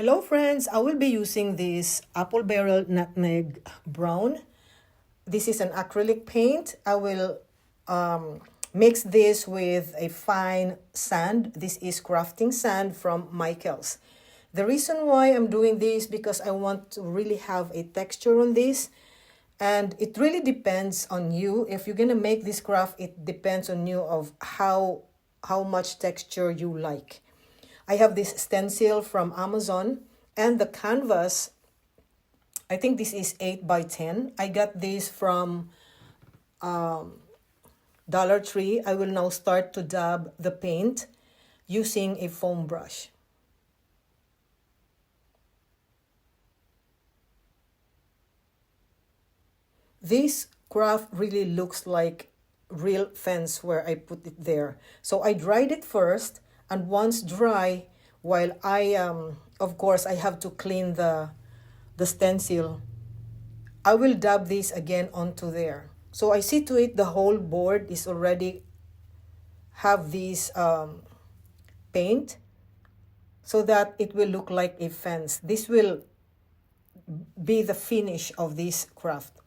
Hello friends, I will be using this Apple Barrel Nutmeg Brown. This is an acrylic paint. I will mix this with a fine sand. This is crafting sand from Michaels. The reason why I'm doing this because I want to really have a texture on this. And it really depends on you. If you're gonna make this craft, it depends on you of how much texture you like. I have this stencil from Amazon and the canvas, I think this is 8 by 10. I got this from Dollar Tree. I will now start to dab the paint using a foam brush. This craft really looks like real fence where I put it there. So I dried it first, and once dry, while of course I have to clean the stencil, I will dab this again onto there. So I see to it the whole board is already have this paint so that it will look like a fence. This will be the finish of this craft.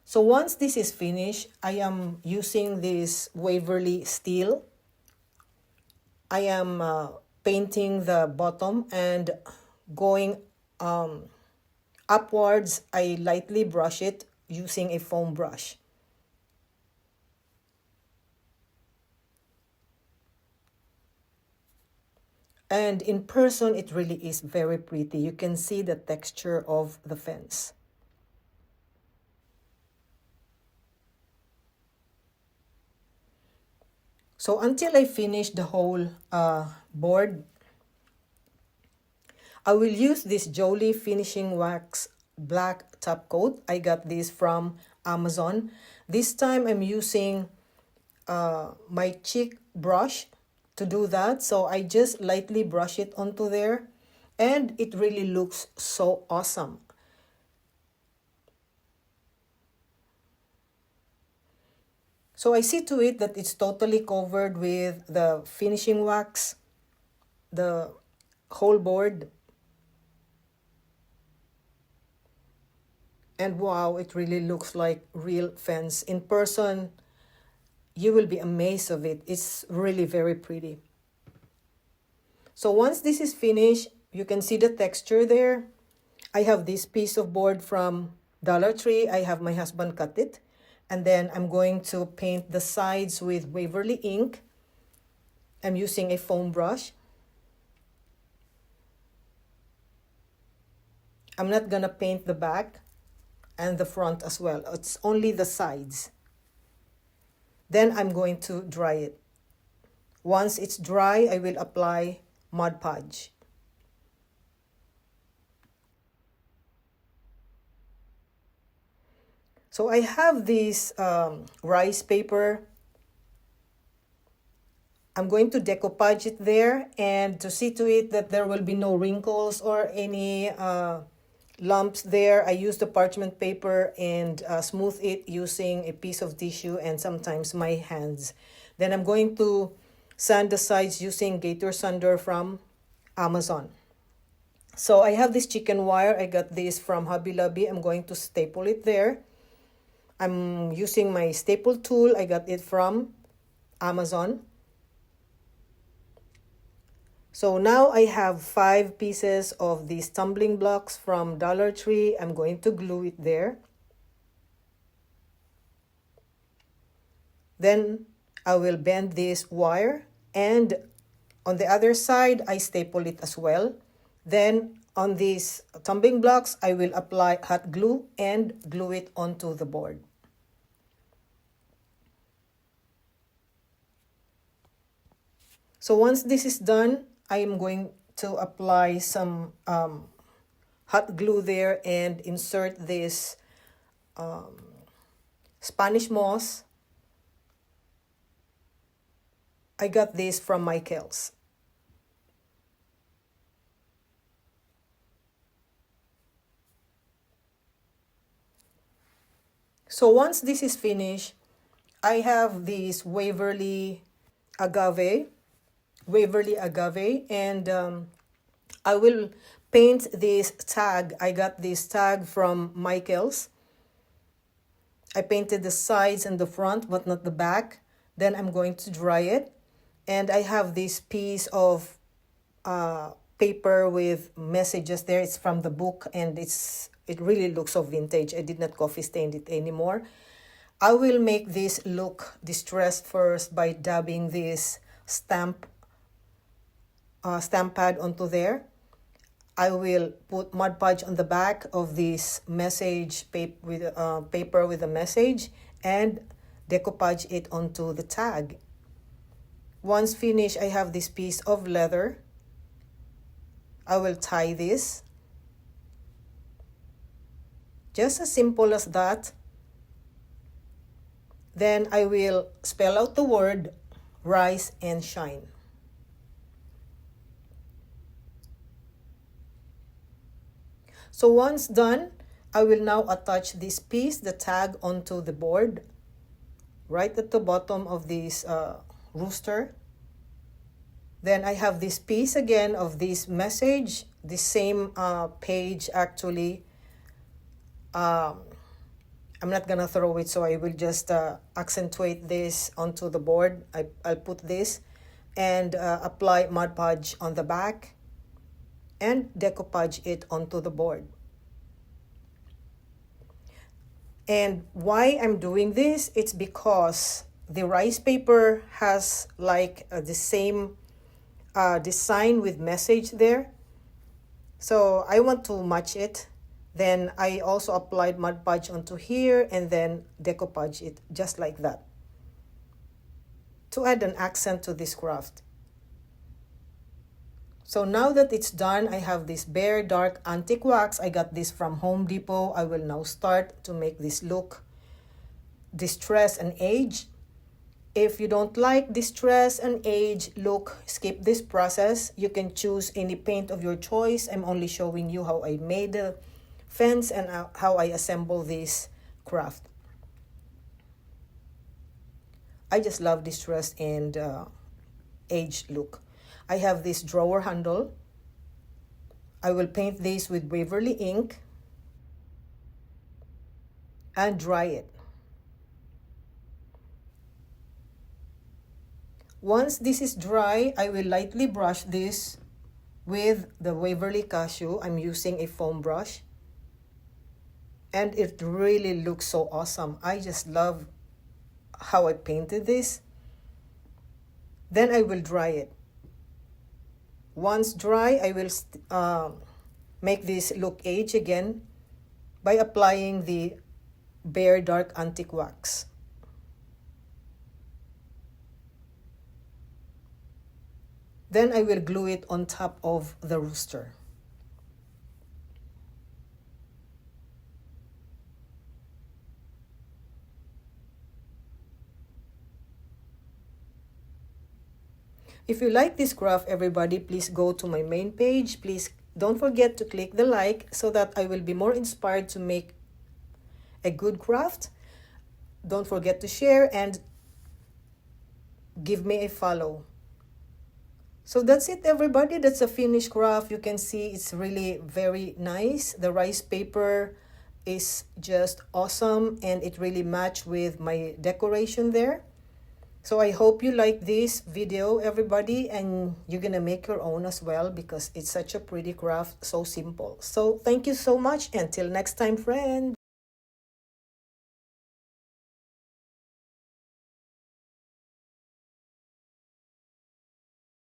So once this is finished, I am using this Waverly Steel. I am painting the bottom and going upwards. I lightly brush it using a foam brush. And in person, it really is very pretty. You can see the texture of the fence. So until I finish the whole board, I will use this Jolie Finishing Wax Black Top Coat. I got this from Amazon. This time I'm using my cheek brush to do that. So I just lightly brush it onto there. And it really looks so awesome. So I see to it that it's totally covered with the finishing wax, the whole board. And wow, it really looks like real fence. In person, you will be amazed of it. It's really very pretty. So once this is finished, you can see the texture there. I have this piece of board from Dollar Tree. I have my husband cut it. And then I'm going to paint the sides with Waverly ink. I'm using a foam brush. I'm not gonna paint the back and the front as well. It's only the sides. Then I'm going to dry it. Once it's dry, I will apply Mod Podge. So I have this rice paper. I'm going to decoupage it there and to see to it that there will be no wrinkles or any lumps there. I use the parchment paper and smooth it using a piece of tissue and sometimes my hands. Then I'm going to sand the sides using Gator Sander from Amazon. So I have this chicken wire. I got this from Hobby Lobby. I'm going to staple it there. I'm using my staple tool. I got it from Amazon. So now I have 5 pieces of these tumbling blocks from Dollar Tree. I'm going to glue it there. Then I will bend this wire and on the other side, I staple it as well. Then on these tumbling blocks, I will apply hot glue and glue it onto the board. So once this is done, I am going to apply some hot glue there and insert this Spanish moss. I got this from Michaels. So once this is finished, I have this Waverly agave, Waverly agave, and I will paint this tag. I got this tag from Michaels. I painted the sides and the front, but not the back. Then I'm going to dry it. And I have this piece of paper with messages there. It's from the book, and it really looks so vintage. I did not coffee stain it anymore. I will make this look distressed first by dabbing this stamp pad onto there. I will put Mod Podge on the back of this message paper with a message and decoupage it onto the tag. Once finished, I have this piece of leather. I will tie this. Just as simple as that. Then I will spell out the word rise and shine. So once done, I will now attach this piece, the tag, onto the board, right at the bottom of this rooster. Then I have this piece again of this message, the same page actually. I'm not gonna throw it, so I will just accentuate this onto the board. I'll put this and apply Mod Podge on the back and decoupage it onto the board. And why I'm doing this, it's because the rice paper has like the same design with message there. So I want to match it. Then I also applied Mod Podge onto here and then decoupage it just like that to add an accent to this craft. So now that it's done, I have this Bare Dark Antique Wax. I got this from Home Depot. I will now start to make this look distress and age. If you don't like distress and age look, skip this process. You can choose any paint of your choice. I'm only showing you how I made the fence and how I assemble this craft. I just love distress and age look. I have this drawer handle. I will paint this with Waverly ink and dry it. Once this is dry, I will lightly brush this with the Waverly Cashew. I'm using a foam brush. And it really looks so awesome. I just love how I painted this. Then I will dry it. Once dry, I will make this look age again by applying the Bare Dark Antique Wax. Then I will glue it on top of the rooster. If you like this craft, everybody, please go to my main page. Please don't forget to click the like so that I will be more inspired to make a good craft. Don't forget to share and give me a follow. So that's it, everybody. That's a finished craft. You can see it's really very nice. The rice paper is just awesome and it really matched with my decoration there. So I hope you like this video, everybody, and you're gonna make your own as well because it's such a pretty craft, so simple. So thank you so much. Until next time, friend.